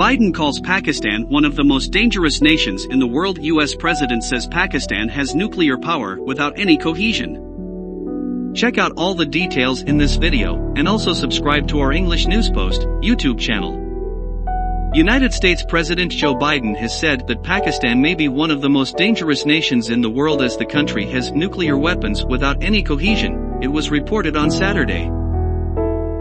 Biden calls Pakistan one of the most dangerous nations in the world. US President says Pakistan has nuclear power without any cohesion. Check out all the details in this video, and also subscribe to our English News Post YouTube channel. United States President Joe Biden has said that Pakistan may be one of the most dangerous nations in the world as the country has nuclear weapons without any cohesion, it was reported on Saturday.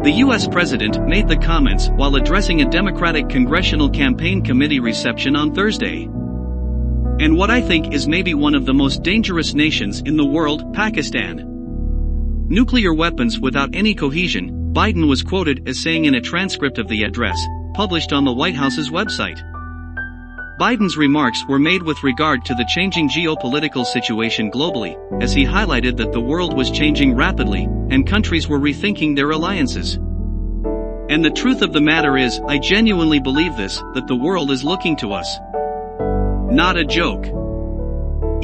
The U.S. president made the comments while addressing a Democratic Congressional Campaign Committee reception on Thursday. And what I think is maybe one of the most dangerous nations in the world, Pakistan. Nuclear weapons without any cohesion, Biden was quoted as saying in a transcript of the address, published on the White House's website. Biden's remarks were made with regard to the changing geopolitical situation globally, as he highlighted that the world was changing rapidly, and countries were rethinking their alliances. And the truth of the matter is, I genuinely believe this, that the world is looking to us. Not a joke.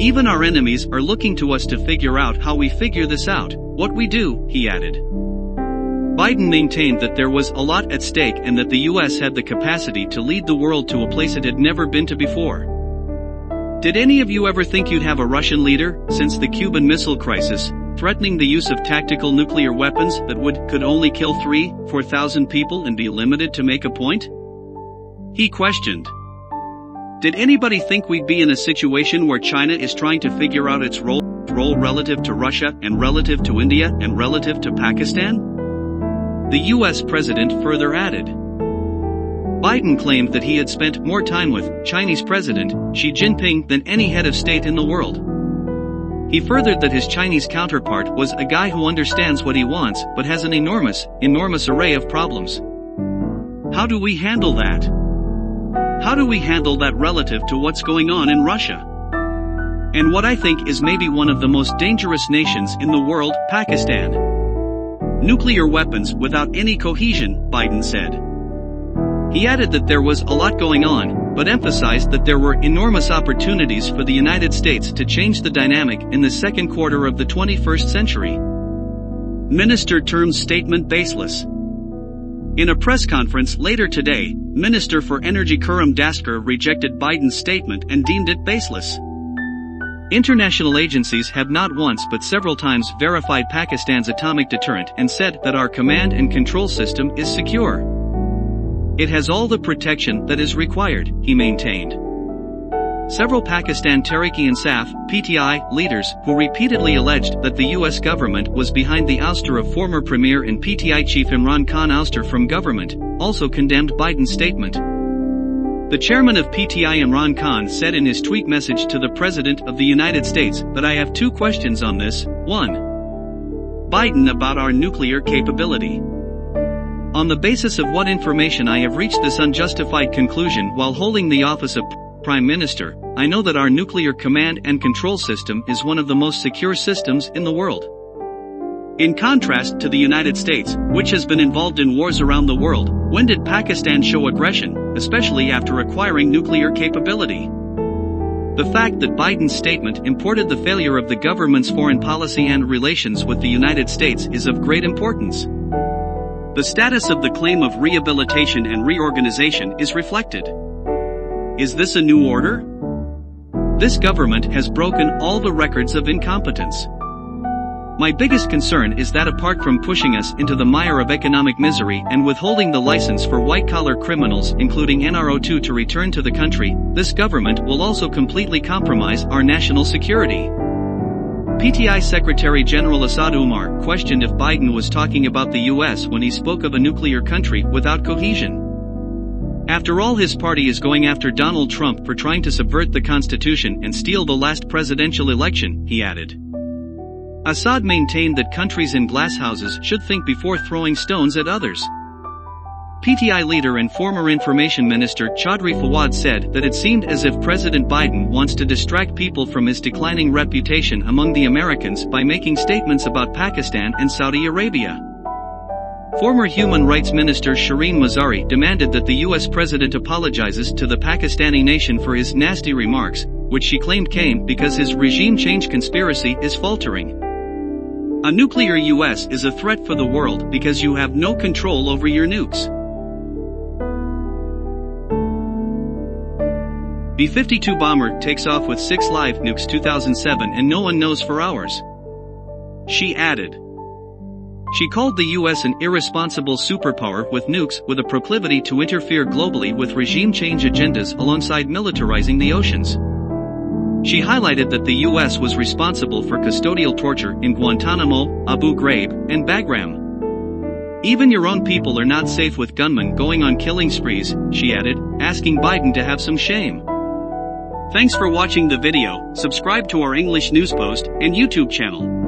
Even our enemies are looking to us to figure out how we figure this out, what we do, he added. Biden maintained that there was a lot at stake and that the U.S. had the capacity to lead the world to a place it had never been to before. Did any of you ever think you'd have a Russian leader, since the Cuban Missile Crisis, threatening the use of tactical nuclear weapons that could only kill 3,000-4,000 people and be limited to make a point? He questioned. Did anybody think we'd be in a situation where China is trying to figure out its role relative to Russia and relative to India and relative to Pakistan? The U.S. president further added. Biden claimed that he had spent more time with Chinese President Xi Jinping than any head of state in the world. He furthered that his Chinese counterpart was a guy who understands what he wants but has an enormous array of problems. How do we handle that? How do we handle that relative to what's going on in Russia? And what I think is maybe one of the most dangerous nations in the world, Pakistan. Nuclear weapons without any cohesion, Biden said. He added that there was a lot going on, but emphasized that there were enormous opportunities for the United States to change the dynamic in the second quarter of the 21st century. Minister terms statement baseless. In a press conference later today, Minister for Energy Khurram Dasker rejected Biden's statement and deemed it baseless. International agencies have not once but several times verified Pakistan's atomic deterrent and said that our command and control system is secure. It has all the protection that is required, he maintained. Several Pakistan Tehreek-e-Insaf (PTI) leaders who repeatedly alleged that the U.S. government was behind the ouster of former Premier and PTI chief Imran Khan ouster from government, also condemned Biden's statement. The chairman of PTI Imran Khan said in his tweet message to the President of the United States that I have two questions on this. 1. Biden about our nuclear capability. On the basis of what information I have reached this unjustified conclusion while holding the office of Prime Minister, I know that our nuclear command and control system is one of the most secure systems in the world. In contrast to the United States, which has been involved in wars around the world, when did Pakistan show aggression, especially after acquiring nuclear capability? The fact that Biden's statement imported the failure of the government's foreign policy and relations with the United States is of great importance. The status of the claim of rehabilitation and reorganization is reflected. Is this a new order? This government has broken all the records of incompetence. My biggest concern is that apart from pushing us into the mire of economic misery and withholding the license for white-collar criminals including NRO2 to return to the country, this government will also completely compromise our national security. PTI Secretary General Asad Umar questioned if Biden was talking about the U.S. when he spoke of a nuclear country without cohesion. After all, his party is going after Donald Trump for trying to subvert the Constitution and steal the last presidential election, he added. Assad maintained that countries in glass houses should think before throwing stones at others. PTI leader and former Information Minister Chaudhry Fawad said that it seemed as if President Biden wants to distract people from his declining reputation among the Americans by making statements about Pakistan and Saudi Arabia. Former Human Rights Minister Shireen Mazari demanded that the U.S. president apologizes to the Pakistani nation for his nasty remarks, which she claimed came because his regime change conspiracy is faltering. A nuclear U.S. is a threat for the world because you have no control over your nukes. B-52 bomber takes off with 6 live nukes 2007 and no one knows for hours. She added. She called the US an irresponsible superpower with nukes with a proclivity to interfere globally with regime change agendas alongside militarizing the oceans. She highlighted that the US was responsible for custodial torture in Guantanamo, Abu Ghraib, and Bagram. Even your own people are not safe with gunmen going on killing sprees, she added, asking Biden to have some shame. Thanks for watching the video. Subscribe to our English News Post and YouTube channel.